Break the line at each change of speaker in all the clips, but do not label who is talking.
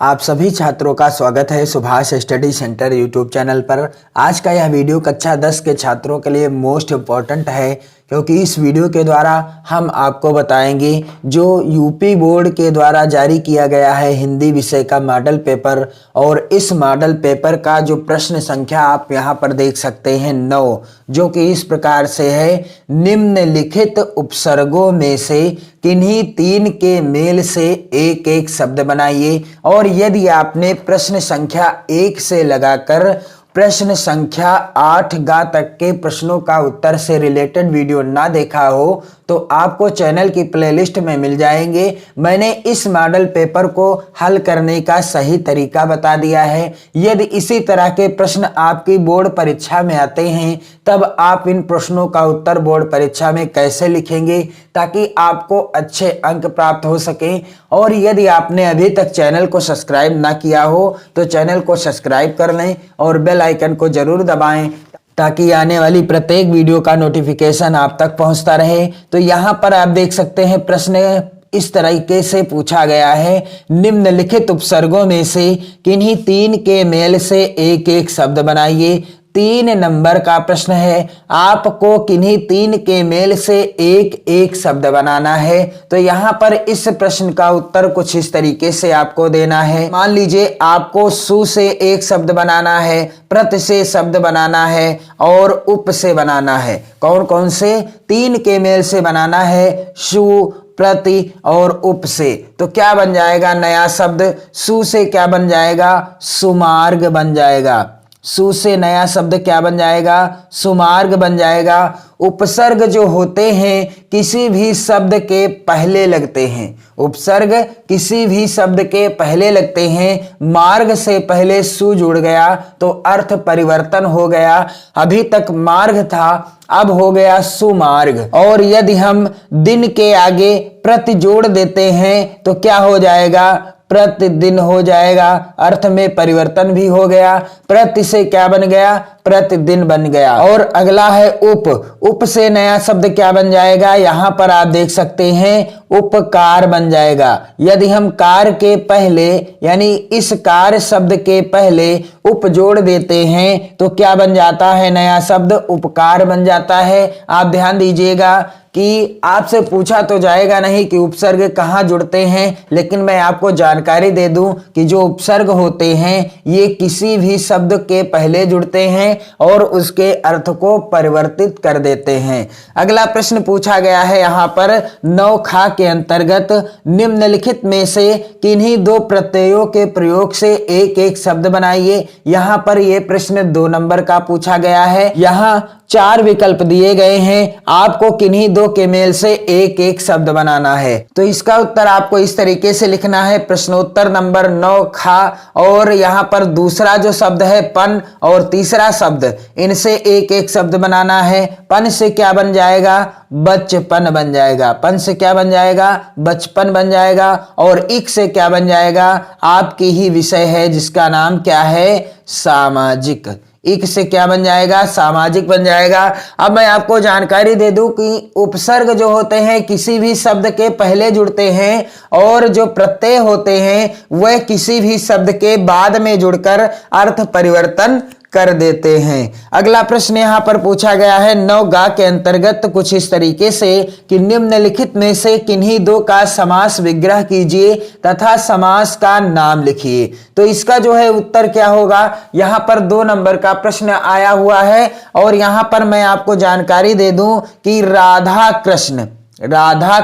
आप सभी छात्रों का स्वागत है Subhash study centre YouTube channel पर। आज का यह वीडियो कक्षा 10 के छात्रों के लिए मोस्ट इम्पॉर्टेंट है, क्योंकि इस वीडियो के द्वारा हम आपको बताएंगे जो यूपी बोर्ड के द्वारा जारी किया गया है हिंदी विषय का मॉडल पेपर, और इस मॉडल पेपर का जो प्रश्न संख्या आप यहाँ पर देख सकते हैं 9, जो कि इस प्रकार से है। निम्नलिखित उपसर्गों में से किन्हीं 3 के मेल से एक एक शब्द बनाइए। और यदि आपने प्रश्न संख्या 1 से लगाकर प्रश्न संख्या 8 गा तक के प्रश्नों का उत्तर से रिलेटेड वीडियो ना देखा हो तो आपको चैनल की प्लेलिस्ट में मिल जाएंगे। मैंने इस मॉडल पेपर को हल करने का सही तरीका बता दिया है। यदि इसी तरह के प्रश्न आपकी बोर्ड परीक्षा में आते हैं तब आप इन प्रश्नों का उत्तर बोर्ड परीक्षा में कैसे लिखेंगे ताकि आपको अच्छे अंक प्राप्त हो सके। और यदि आपने अभी तक चैनल को सब्सक्राइब ना किया हो तो चैनल को सब्सक्राइब कर लें और बेल आइकन को जरूर दबाएं ताकि आने वाली प्रत्येक वीडियो का नोटिफिकेशन आप तक पहुंचता रहे। तो यहाँ पर आप देख सकते हैं प्रश्न इस तरीके से पूछा गया है। निम्नलिखित उपसर्गों में से किन्हीं 3 के मेल से एक एक शब्द बनाइए। 3 नंबर का प्रश्न है। आपको किन्हीं 3 के मेल से एक एक शब्द बनाना है। तो यहाँ पर इस प्रश्न का उत्तर कुछ इस तरीके से आपको देना है। मान लीजिए आपको सु से एक शब्द बनाना है, प्रत से शब्द बनाना है और उप से बनाना है। कौन कौन से? 3 के मेल से बनाना है, सु, प्रति और उप से। तो क्या बन जाएगा नया शब्द? सु से क्या बन जाएगा? सुमार्ग बन जाएगा। सु से नया शब्द क्या बन जाएगा? सुमार्ग बन जाएगा। उपसर्ग जो होते हैं किसी भी शब्द के पहले लगते हैं। उपसर्ग किसी भी शब्द के पहले लगते हैं। मार्ग से पहले सु जुड़ गया तो अर्थ परिवर्तन हो गया। अभी तक मार्ग था, अब हो गया सुमार्ग। और यदि हम दिन के आगे प्रति जोड़ देते हैं तो क्या हो जाएगा? प्रतिदिन हो जाएगा। अर्थ में परिवर्तन भी हो गया। प्रति से क्या बन गया? प्रतिदिन बन गया। और अगला है उप। उप से नया शब्द क्या बन जाएगा? यहाँ पर आप देख सकते हैं उपकार बन जाएगा। यदि हम कार के पहले यानी इस कार शब्द के पहले उप जोड़ देते हैं तो क्या बन जाता है? नया शब्द उपकार बन जाता है। आप ध्यान दीजिएगा कि आपसे पूछा तो जाएगा नहीं कि उपसर्ग कहाँ जुड़ते हैं, लेकिन मैं आपको जानकारी दे दूं कि जो उपसर्ग होते हैं ये किसी भी शब्द के पहले जुड़ते हैं और उसके अर्थ को परिवर्तित कर देते हैं। अगला प्रश्न पूछा गया है यहाँ पर 9 खा के अंतर्गत निम्नलिखित में से किन्हीं 2 प्रत्ययों के प्रयोग से एक एक शब्द बनाइए। यहाँ पर यह प्रश्न 2 नंबर का पूछा गया है। यहाँ 4 विकल्प दिए गए हैं। आपको किन्हीं 2 के मेल से एक एक शब्द बनाना है। तो इसका उत्तर आपको इस तरीके से लिखना है। प्रश्नोत्तर नंबर 9 खा, और यहाँ पर दूसरा जो शब्द है पन और तीसरा शब्द, इनसे एक एक शब्द बनाना है। पन से क्या बन जाएगा? बचपन बन जाएगा। पन से क्या बन जाएगा? बचपन बन जाएगा। और इक से क्या बन जाएगा? आपकी ही विषय है जिसका नाम क्या है? सामाजिक। इक से क्या बन जाएगा? सामाजिक बन जाएगा। अब मैं आपको जानकारी दे दूं कि उपसर्ग जो होते हैं किसी भी शब्द के पहले जुड़ते हैं और जो प्रत्यय होते हैं वह किसी भी शब्द के बाद में जुड़कर अर्थ परिवर्तन कर देते हैं। अगला प्रश्न यहाँ पर पूछा गया है 9 गा के अंतर्गत कुछ इस तरीके से कि निम्नलिखित में से किन्हीं 2 का समास विग्रह कीजिए तथा समास का नाम लिखिए। तो इसका जो है उत्तर क्या होगा? यहाँ पर 2 नंबर का प्रश्न आया हुआ है और यहाँ पर मैं आपको जानकारी दे दूं कि राधा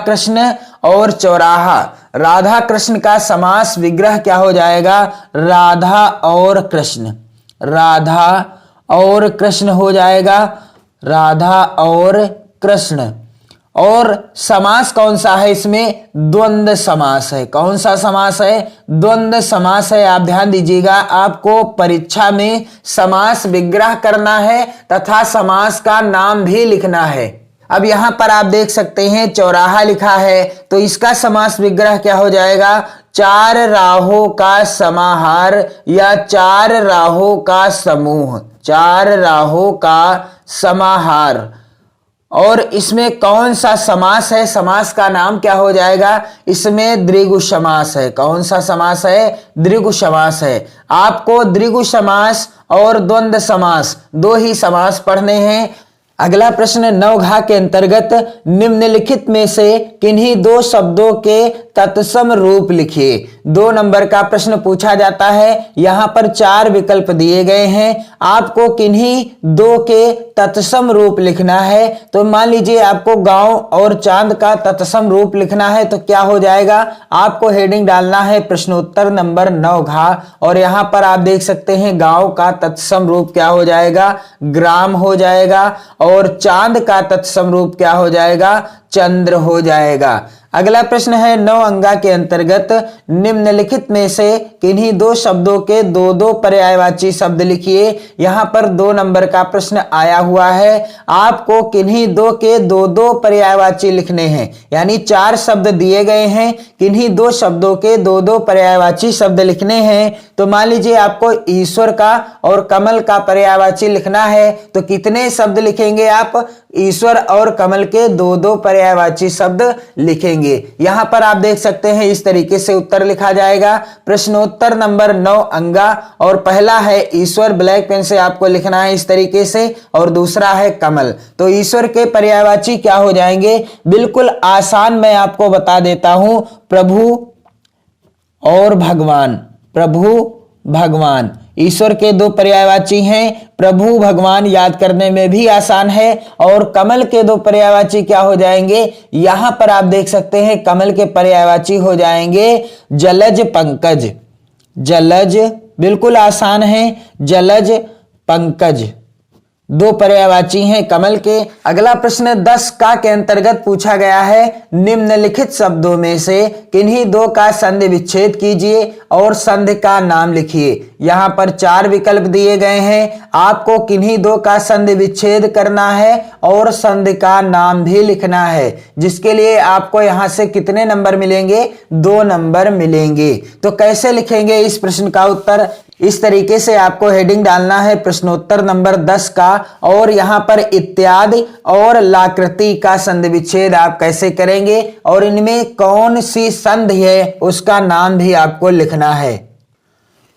कृष्ण और चौराहा। राधा कृष्ण का समास विग्रह क्या हो जाएगा? राधा और कृष्ण। राधा और कृष्ण हो जाएगा। राधा और कृष्ण। और समास कौन सा है इसमें? द्वंद्व समास है। कौन सा समास है? द्वंद्व समास है। आप ध्यान दीजिएगा, आपको परीक्षा में समास विग्रह करना है तथा समास का नाम भी लिखना है। अब यहां पर आप देख सकते हैं चौराहा लिखा है, तो इसका समास विग्रह क्या हो जाएगा? 4 राहों का समाहार या 4 राहों का समूह। 4 राहों का समाहार। और इसमें कौन सा समास है, समास का नाम क्या हो जाएगा, इसमें द्विगु समास है। कौन सा समास है, द्विगु समास है। आपको द्विगु समास और द्वंद्व समास दो ही समास पढ़ने हैं। अगला प्रश्न 9 के अंतर्गत निम्नलिखित में से किन्हीं दो शब्दों के तत्सम रूप लिखिए। 2 नंबर का प्रश्न पूछा जाता है। यहाँ पर 4 विकल्प दिए गए हैं, आपको किन्हीं दो के तत्सम रूप लिखना है। तो मान लीजिए आपको गांव और चांद का तत्सम रूप लिखना है, तो क्या हो जाएगा, आपको हेडिंग डालना है प्रश्नोत्तर नंबर 9 और यहाँ पर आप देख सकते हैं गांव का तत्सम रूप क्या हो जाएगा, ग्राम हो जाएगा, और चांद का तत्सम रूप क्या हो जाएगा, चंद्र हो जाएगा। अगला प्रश्न है 9 अंगा के अंतर्गत निम्नलिखित में से किन्हीं दो शब्दों के दो दो पर्यायवाची शब्द लिखिए। यहाँ पर 2 नंबर का प्रश्न आया हुआ है। आपको किन्हीं दो के दो दो पर्यायवाची लिखने हैं, यानी 4 शब्द दिए गए हैं, किन्हीं दो शब्दों के दो दो पर्यायवाची शब्द लिखने हैं। तो मान लीजिए आपको ईश्वर का और कमल का पर्यायवाची लिखना है, तो कितने शब्द लिखेंगे आप, ईश्वर और कमल के दो दो पर्यायवाची शब्द लिखेंगे। यहां पर आप देख सकते हैं इस तरीके से उत्तर लिखा जाएगा। प्रश्नोत्तर नंबर 9 अंगा, और पहला है ईश्वर, ब्लैक पेन से आपको लिखना है इस तरीके से, और दूसरा है कमल। तो ईश्वर के पर्यायवाची क्या हो जाएंगे, बिल्कुल आसान मैं आपको बता देता हूं, प्रभु और भगवान। प्रभु भगवान ईश्वर के दो पर्यायवाची हैं, प्रभु भगवान याद करने में भी आसान है। और कमल के दो पर्यायवाची क्या हो जाएंगे, यहां पर आप देख सकते हैं कमल के पर्यायवाची हो जाएंगे जलज पंकज। जलज बिल्कुल आसान है, जलज पंकज दो पर्यायवाची हैं कमल के। अगला प्रश्न 10 के अंतर्गत पूछा गया है, निम्नलिखित शब्दों में से किन्हीं दो का संधि विच्छेद कीजिए और संधि का नाम लिखिए। यहाँ पर 4 विकल्प दिए गए हैं, आपको किन्हीं दो का संधि विच्छेद करना है और संधि का नाम भी लिखना है, जिसके लिए आपको यहाँ से कितने नंबर मिलेंगे, 2 नंबर मिलेंगे। तो कैसे लिखेंगे इस प्रश्न का उत्तर, इस तरीके से आपको हेडिंग डालना है प्रश्नोत्तर नंबर 10 का, और यहां पर इत्यादि और लाकृति का संधि विच्छेद आप कैसे करेंगे और इनमें कौन सी संधि है उसका नाम भी आपको लिखना है।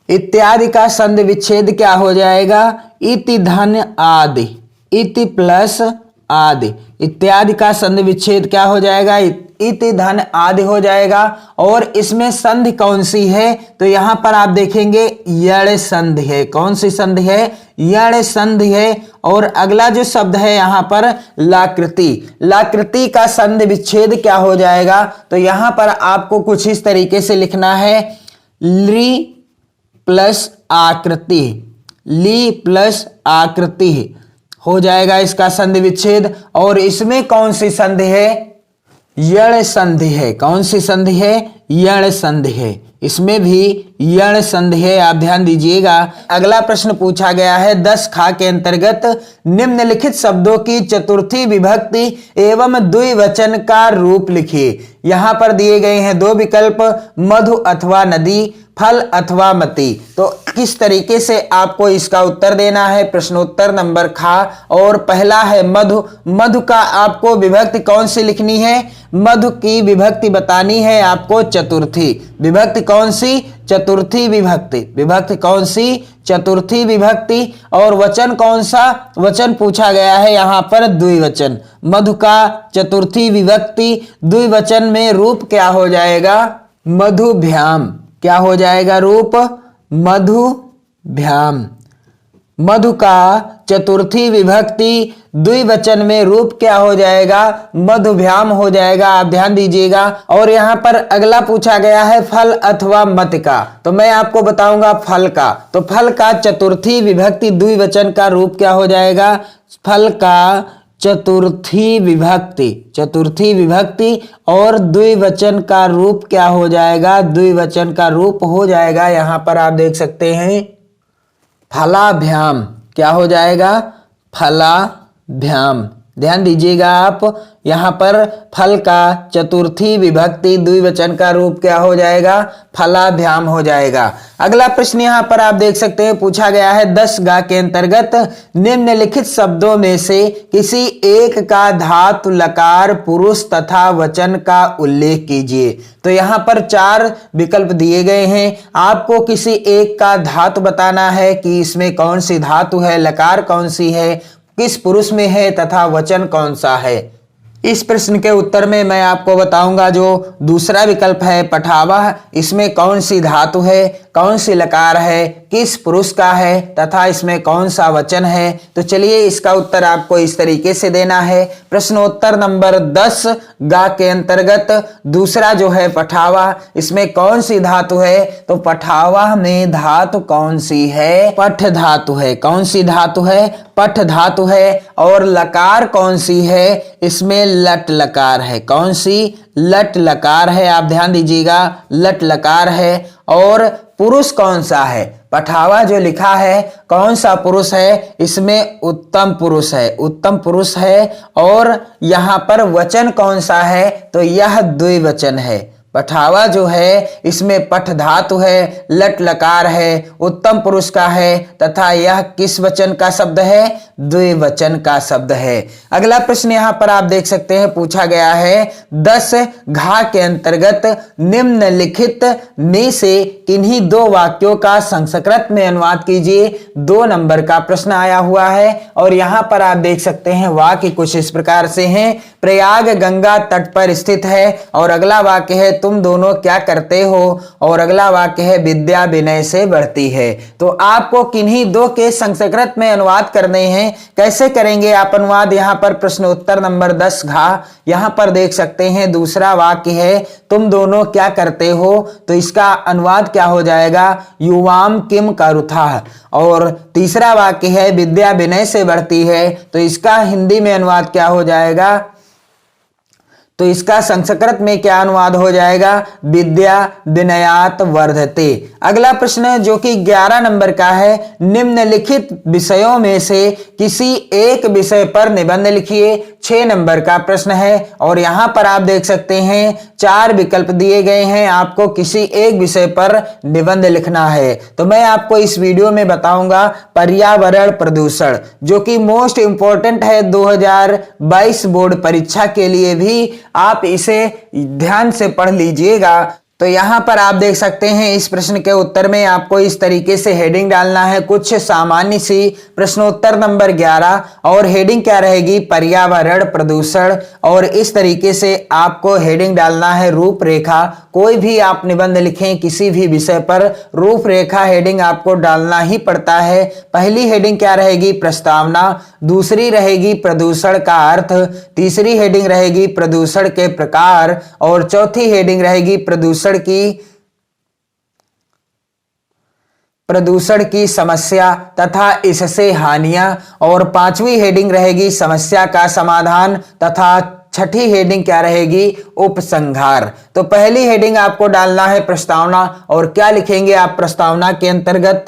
इत्यादि का संधि विच्छेद क्या हो जाएगा, इति धन आदि, इति प्लस आदि। इत्यादि का संधि विच्छेद क्या हो जाएगा, इति धन आदि हो जाएगा। और इसमें संधि कौन सी है, तो यहां पर आप देखेंगे यण संधि है। कौन सी संधि है, यण संधि है। और अगला जो शब्द है यहां पर लाकृति, लाकृति का संधि विच्छेद क्या हो जाएगा, तो यहां पर आपको कुछ इस तरीके से लिखना है, ली प्लस आकृति, ली प्लस आकृति हो जाएगा इसका संधि विच्छेद। और इसमें कौन सी संधि है, यण संधि है। कौन सी संधि है, यण संधि है। इसमें भी यण संधि है, आप ध्यान दीजिएगा। अगला प्रश्न पूछा गया है 10 के अंतर्गत निम्नलिखित शब्दों की चतुर्थी विभक्ति एवं द्विवचन का रूप लिखिए। यहां पर दिए गए हैं 2 विकल्प, मधु अथवा नदी, फल अथवा मति। तो किस तरीके से आपको इसका उत्तर देना है, प्रश्नोत्तर नंबर खा, और पहला है मधु। मधु का आपको विभक्ति कौन सी लिखनी है, मधु की विभक्ति बतानी है आपको चतुर्थी। विभक्ति कौन सी, चतुर्थी विभक्ति। विभक्ति कौन सी, चतुर्थी विभक्ति। और वचन कौन सा, वचन पूछा गया है यहाँ पर द्विवचन। मधु का चतुर्थी विभक्ति, द्विवचन में रूप क्या हो जाएगा, मधुभ्याम। क्या हो जाएगा रूप, मधुभ्याम। मधु का चतुर्थी विभक्ति द्विवचन में रूप क्या हो जाएगा, मधुभ्याम हो जाएगा, आप ध्यान दीजिएगा। और यहाँ पर अगला पूछा गया है फल अथवा मत का, तो मैं आपको बताऊंगा फल का। तो फल का चतुर्थी विभक्ति द्विवचन का रूप क्या हो जाएगा, फल का चतुर्थी विभक्ति, चतुर्थी विभक्ति और द्विवचन का रूप क्या हो जाएगा, द्विवचन का रूप हो जाएगा, यहां पर आप देख सकते हैं फलाभ्याम। क्या हो जाएगा, फलाभ्याम। ध्यान दीजिएगा आप, यहाँ पर फल का चतुर्थी विभक्ति द्विवचन का रूप क्या हो जाएगा, फलाभ्याम हो जाएगा। अगला प्रश्न यहाँ पर आप देख सकते हैं पूछा गया है 10 गा के अंतर्गत निम्नलिखित शब्दों में से किसी एक का धातु लकार पुरुष तथा वचन का उल्लेख कीजिए। तो यहाँ पर 4 विकल्प दिए गए हैं, आपको किसी एक का धातु बताना है कि इसमें कौन सी धातु है, लकार कौन सी है, किस पुरुष में है तथा वचन कौन सा है। इस प्रश्न के उत्तर में मैं आपको बताऊंगा जो दूसरा विकल्प है पठावा, इसमें कौन सी धातु है, कौन सी लकार है, किस पुरुष का है तथा इसमें कौन सा वचन है। तो चलिए इसका उत्तर आपको इस तरीके से देना है। प्रश्नोत्तर नंबर 10 गा के अंतर्गत दूसरा जो है पठावा, इसमें कौन सी धातु है, तो पठावा में धातु कौन सी है, पठ धातु है। कौन सी धातु है, पठ धातु है। और लकार कौन सी है, इसमें लट लकार है। कौन सी, लट लकार है। आप ध्यान दीजिएगा, लट लकार है। और पुरुष कौन सा है, पठावा जो लिखा है कौन सा पुरुष है, इसमें उत्तम पुरुष है, उत्तम पुरुष है। और यहाँ पर वचन कौन सा है, तो यह द्विवचन है। पठावा जो है इसमें पठ धातु है, लट लकार है, उत्तम पुरुष का है तथा यह किस वचन का शब्द है, द्विवचन का शब्द है। अगला प्रश्न यहाँ पर आप देख सकते हैं पूछा गया है 10 घा के अंतर्गत निम्नलिखित में से किन्हीं 2 वाक्यों का संस्कृत में अनुवाद कीजिए। 2 नंबर का प्रश्न आया हुआ है और यहाँ पर आप देख सकते हैं वाक्य कुछ इस प्रकार से हैं। प्रयाग गंगा तट पर स्थित है और अगला वाक्य है तुम दोनों क्या करते हो, और अगला वाक्य है विद्या विनय से बढ़ती है। तो आपको किन्हीं 2 के संस्कृत में अनुवाद करने हैं। कैसे करेंगे आप अनुवाद, यहाँ पर प्रश्नोत्तर नंबर 10 घा, यहाँ पर देख सकते हैं दूसरा वाक्य है तुम दोनों क्या करते हो, तो इसका अनुवाद क्या हो जाएगा, युवाम किम करुथा। और तीसरा वाक्य है विद्या विनय से बढ़ती है, तो इसका हिंदी में अनुवाद क्या हो जाएगा, तो इसका संस्कृत में क्या अनुवाद हो जाएगा, विद्या विनयात वर्धते। अगला प्रश्न जो कि 11 नंबर का है, निम्नलिखित विषयों में से किसी एक विषय पर निबंध लिखिए। 6 नंबर का प्रश्न है और यहाँ पर आप देख सकते हैं 4 विकल्प दिए गए हैं, आपको किसी एक विषय पर निबंध लिखना है। तो मैं आपको इस वीडियो में बताऊंगा पर्यावरण प्रदूषण, जो कि मोस्ट इंपॉर्टेंट है 2022 बोर्ड परीक्षा के लिए भी, आप इसे ध्यान से पढ़ लीजिएगा। तो यहाँ पर आप देख सकते हैं इस प्रश्न के उत्तर में आपको इस तरीके से हेडिंग डालना है, कुछ सामान्य सी। प्रश्नोत्तर नंबर 11 और हेडिंग क्या रहेगी, पर्यावरण प्रदूषण। और इस तरीके से आपको हेडिंग डालना है रूपरेखा। कोई भी आप निबंध लिखें किसी भी विषय पर, रूपरेखा हेडिंग आपको डालना ही पड़ता है। पहली हेडिंग क्या रहेगी, प्रस्तावना। दूसरी रहेगी प्रदूषण का अर्थ। तीसरी हेडिंग रहेगी प्रदूषण के प्रकार। और चौथी हेडिंग रहेगी प्रदूषण की समस्या तथा इससे हानियां। और 5वीं हेडिंग रहेगी समस्या का समाधान तथा 6ठी हेडिंग क्या रहेगी, उपसंहार। तो पहली हेडिंग आपको डालना है प्रस्तावना। और क्या लिखेंगे आप प्रस्तावना के अंतर्गत,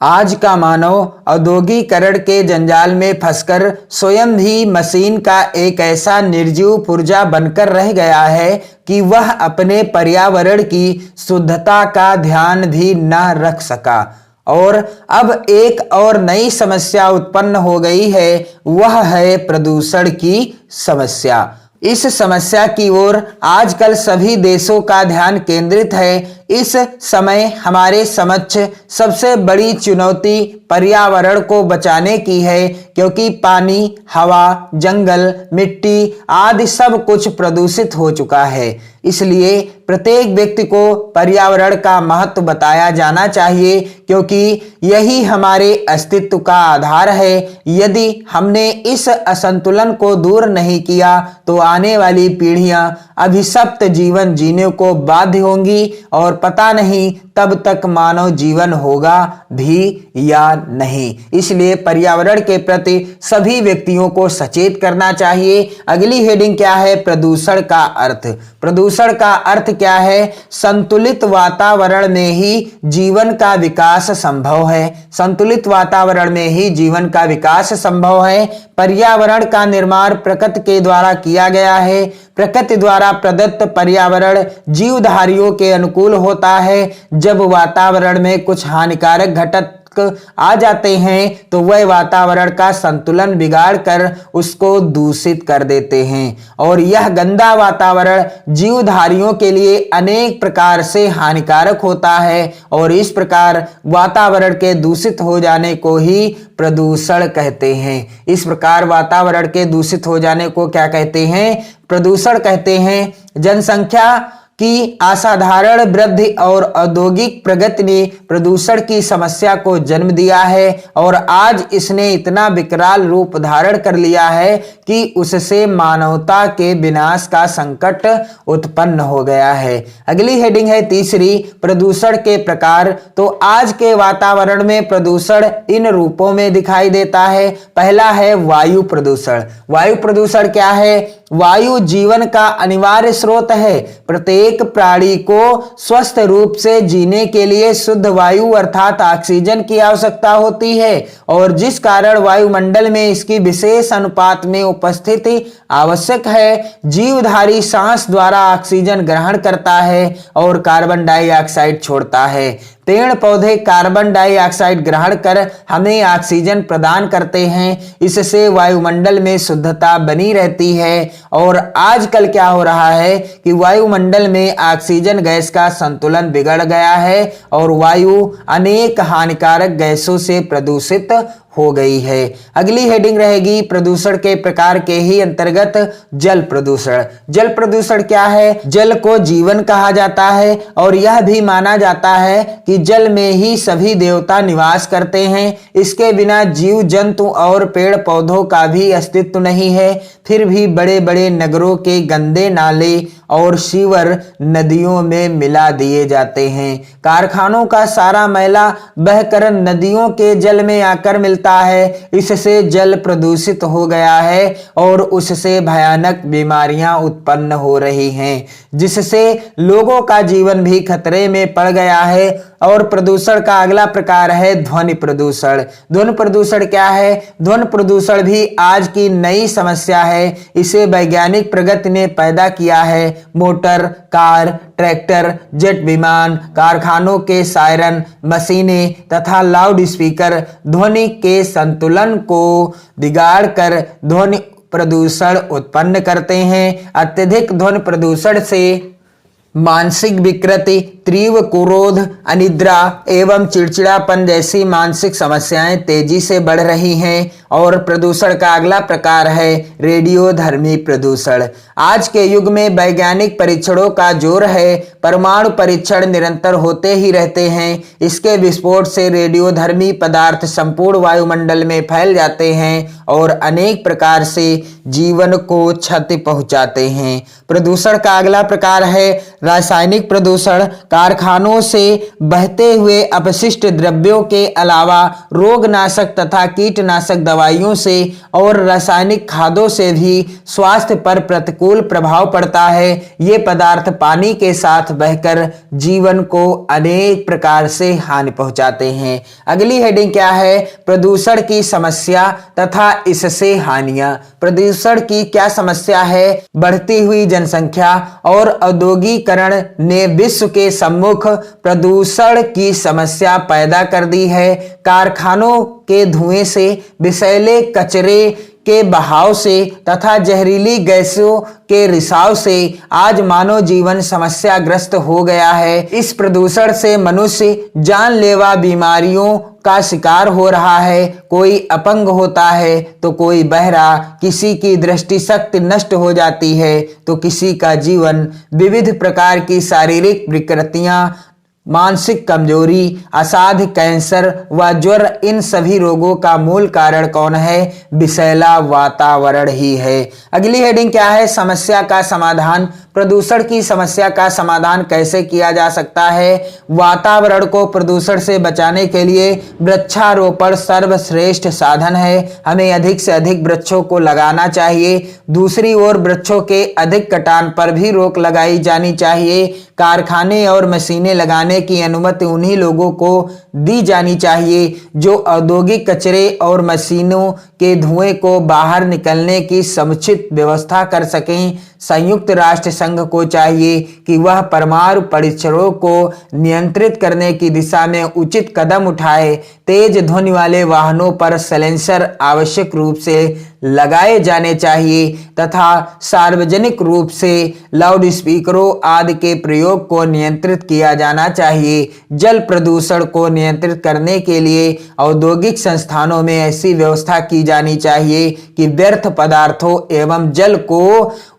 आज का मानव औद्योगिकरण के जंजाल में फंसकर स्वयं भी मशीन का एक ऐसा निर्जीव पुर्जा बनकर रह गया है कि वह अपने पर्यावरण की शुद्धता का ध्यान भी न रख सका। और अब एक और नई समस्या उत्पन्न हो गई है, वह है प्रदूषण की समस्या। इस समस्या की ओर आजकल सभी देशों का ध्यान केंद्रित है। इस समय हमारे समक्ष सबसे बड़ी चुनौती पर्यावरण को बचाने की है, क्योंकि पानी, हवा, जंगल, मिट्टी आदि सब कुछ प्रदूषित हो चुका है। इसलिए प्रत्येक व्यक्ति को पर्यावरण का महत्व बताया जाना चाहिए, क्योंकि यही हमारे अस्तित्व का आधार है। यदि हमने इस असंतुलन को दूर नहीं किया तो आने वाली पीढ़ियां अभिशप्त जीवन जीने को बाध्य होंगी और पता नहीं तब तक मानव जीवन होगा भी या नहीं। इसलिए पर्यावरण के प्रति सभी व्यक्तियों को सचेत करना चाहिए। अगली हेडिंग क्या है? प्रदूषण का अर्थ। प्रदूषण का अर्थ क्या है? संतुलित वातावरण में ही जीवन का विकास संभव है। संतुलित वातावरण में ही जीवन का विकास संभव है। पर्यावरण का निर्माण प्रकृति के द्वारा किया गया है। प्रकृति द्वारा प्रदत्त पर्यावरण जीवधारियों के अनुकूल होता है। जब वातावरण में कुछ हानिकारक घटक आ जाते हैं तो वह वातावरण का संतुलन बिगाड़ कर उसको दूषित कर देते हैं और यह गंदा वातावरण जीवधारियों के लिए अनेक प्रकार से हानिकारक होता है और इस प्रकार वातावरण के दूषित हो जाने को ही प्रदूषण कहते हैं। इस प्रकार वातावरण के दूषित हो जाने को क्या कहते हैं? प्रदूषण कहते हैं। जनसंख्या की असाधारण वृद्धि और औद्योगिक प्रगति ने प्रदूषण की समस्या को जन्म दिया है और आज इसने इतना विकराल रूप धारण कर लिया है कि उससे मानवता के विनाश का संकट उत्पन्न हो गया है। अगली हेडिंग है तीसरी, प्रदूषण के प्रकार। तो आज के वातावरण में प्रदूषण इन रूपों में दिखाई देता है। पहला है वायु प्रदूषण। वायु प्रदूषण क्या है? वायु जीवन का अनिवार्य स्रोत है। प्रत्येक प्राणी को स्वस्थ रूप से जीने के लिए शुद्ध वायु अर्थात ऑक्सीजन की आवश्यकता होती है और जिस कारण वायुमंडल में इसकी विशेष अनुपात में उपस्थिति आवश्यक है। जीवधारी सांस द्वारा ऑक्सीजन ग्रहण करता है और कार्बन डाइऑक्साइड छोड़ता है। पेड़ पौधे कार्बन डाइऑक्साइड ग्रहण कर हमें ऑक्सीजन प्रदान करते हैं। इससे वायुमंडल में शुद्धता बनी रहती है और आजकल क्या हो रहा है कि वायुमंडल में ऑक्सीजन गैस का संतुलन बिगड़ गया है और वायु अनेक हानिकारक गैसों से प्रदूषित हो गई है। अगली हेडिंग रहेगी प्रदूषण के प्रकार के ही अंतर्गत जल प्रदूषण। जल प्रदूषण क्या है? जल को जीवन कहा जाता है और यह भी माना जाता है कि जल में ही सभी देवता निवास करते हैं। इसके बिना जीव जंतु और पेड़ पौधों का भी अस्तित्व नहीं है। फिर भी बड़े बड़े नगरों के गंदे नाले और सीवर नदियों में मिला दिए जाते हैं। कारखानों का सारा मैला बहकर नदियों के जल में आकर मिलता है। इससे जल प्रदूषित हो गया है और उससे भयानक बीमारियां उत्पन्न हो रही हैं, जिससे लोगों का जीवन भी खतरे में पड़ गया है। और प्रदूषण का अगला प्रकार है ध्वनि प्रदूषण। ध्वनि प्रदूषण क्या है? ध्वनि प्रदूषण भी आज की नई समस्या है। इसे वैज्ञानिक प्रगति ने पैदा किया है। मोटर, कार, ट्रैक्टर, जेट विमान, कारखानों के सायरन, मशीनें तथा लाउड स्पीकर ध्वनि के संतुलन को बिगाड़कर ध्वनि प्रदूषण उत्पन्न करते हैं। अत्यधिक ध्वनि प्रदूषण से मानसिक विकृति, तीव्र क्रोध, अनिद्रा एवं चिड़चिड़ापन जैसी मानसिक समस्याएं तेजी से बढ़ रही हैं। और प्रदूषण का अगला प्रकार है रेडियोधर्मी प्रदूषण। आज के युग में वैज्ञानिक परीक्षणों का जोर है। परमाणु परीक्षण निरंतर होते ही रहते हैं। इसके विस्फोट से रेडियोधर्मी पदार्थ संपूर्ण वायुमंडल में फैल जाते हैं और अनेक प्रकार से जीवन को क्षति पहुंचाते हैं। प्रदूषण का अगला प्रकार है रासायनिक प्रदूषण। कारखानों से बहते हुए अपशिष्ट द्रव्यों के अलावा रोगनाशक तथा कीटनाशक दवाइयों से और रासायनिक खादों से भी स्वास्थ्य पर प्रतिकूल प्रभाव पड़ता है। ये पदार्थ पानी के साथ बहकर जीवन को अनेक प्रकार से हानि पहुंचाते हैं। अगली हेडिंग क्या है? प्रदूषण की समस्या तथा इससे हानियां। प्रदूषण की क्या समस्या है? बढ़ती हुई जनसंख्या और औद्योगिकरण ने विश्व के सम्मुख प्रदूषण की समस्या पैदा कर दी है। कारखानों के धुएं से, विषैले कचरे के बहाव से तथा जहरीली गैसों के रिसाव से आज मानव जीवन समस्याग्रस्त हो गया है। इस प्रदूषण से मनुष्य जानलेवा बीमारियों का शिकार हो रहा है। कोई अपंग होता है तो कोई बहरा, किसी की दृष्टि शक्ति नष्ट हो जाती है तो किसी का जीवन विविध प्रकार की शारीरिक विकृतियां मानसिक कमजोरी, असाध्य कैंसर व ज्वर, इन सभी रोगों का मूल कारण कौन है? विषैला वातावरण ही है। अगली हेडिंग क्या है? समस्या का समाधान। प्रदूषण की समस्या का समाधान कैसे किया जा सकता है? वातावरण को प्रदूषण से बचाने के लिए वृक्षारोपण सर्वश्रेष्ठ साधन है। हमें अधिक से अधिक वृक्षों को लगाना चाहिए। दूसरी ओर वृक्षों के अधिक कटान पर भी रोक लगाई जानी चाहिए। कारखाने और मशीनें लगाने की अनुमति उन्हीं लोगों को दी जानी चाहिए जो औद्योगिक कचरे और मशीनों के धुएं को बाहर निकलने की समुचित व्यवस्था कर सकें। संयुक्त राष्ट्र संघ को चाहिए कि वह परमाणु परीक्षणों को नियंत्रित करने की दिशा में उचित कदम उठाए। तेज ध्वनि वाले वाहनों पर साइलेंसर आवश्यक रूप से लगाए जाने चाहिए तथा सार्वजनिक रूप से लाउड स्पीकरों आदि के प्रयोग को नियंत्रित किया जाना चाहिए। जल प्रदूषण को नियंत्रित करने के लिए औद्योगिक संस्थानों में ऐसी व्यवस्था की जानी चाहिए कि व्यर्थ पदार्थों एवं जल को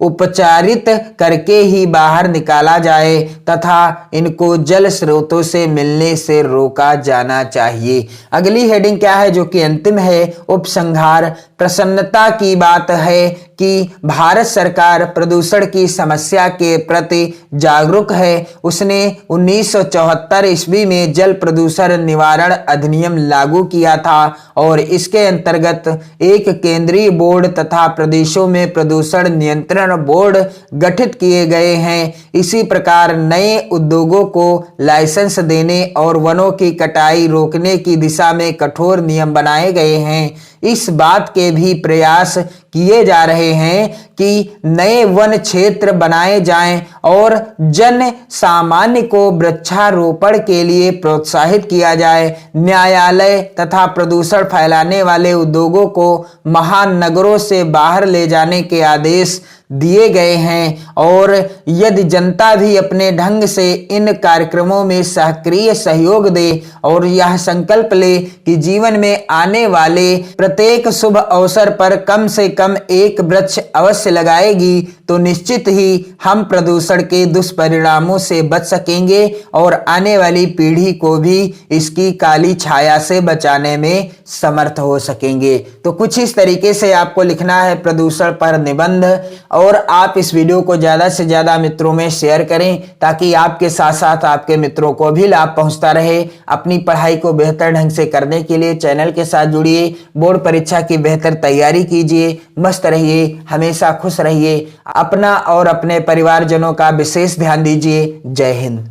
उपचारित करके ही बाहर निकाला जाए तथा इनको जल स्रोतों से मिलने से रोका जाना चाहिए। अगली हेडिंग क्या है जो कि अंतिम है? उपसंहार। प्रसन्नता की बात है कि भारत सरकार प्रदूषण की समस्या के प्रति जागरूक है। उसने 1974 ईस्वी में जल प्रदूषण निवारण अधिनियम लागू किया था और इसके अंतर्गत एक केंद्रीय बोर्ड तथा प्रदेशों में प्रदूषण नियंत्रण बोर्ड गठित किए गए हैं। इसी प्रकार नए उद्योगों को लाइसेंस देने और वनों की कटाई रोकने की दिशा में कठोर नियम बनाए गए हैं। इस बात के भी प्रयास किए जा रहे हैं कि नए वन क्षेत्र बनाए जाएं और जन सामान्य को वृक्षारोपण के लिए प्रोत्साहित किया जाए। न्यायालय तथा प्रदूषण फैलाने वाले उद्योगों को महानगरों से बाहर ले जाने के आदेश दिए गए हैं और यदि जनता भी अपने ढंग से इन कार्यक्रमों में सक्रिय सहयोग दे और यह संकल्प ले कि जीवन में आने वाले प्रत्येक शुभ अवसर पर कम से कम एक वृक्ष अवश्य लगाएगी तो निश्चित ही हम प्रदूषण के दुष्परिणामों से बच सकेंगे और आने वाली पीढ़ी को भी इसकी काली छाया से बचाने में समर्थ हो सकेंगे। तो कुछ इस तरीके से आपको लिखना है प्रदूषण पर निबंध और आप इस वीडियो को ज्यादा से ज्यादा मित्रों में शेयर करें ताकि आपके साथ साथ आपके मित्रों को भी लाभ पहुंचता रहे। अपनी पढ़ाई को बेहतर ढंग से करने के लिए चैनल के साथ जुड़िए। बोर्ड परीक्षा की बेहतर तैयारी कीजिए। मस्त रहिए, हमेशा खुश रहिए। अपना और अपने परिवारजनों का विशेष ध्यान दीजिए। जय हिंद।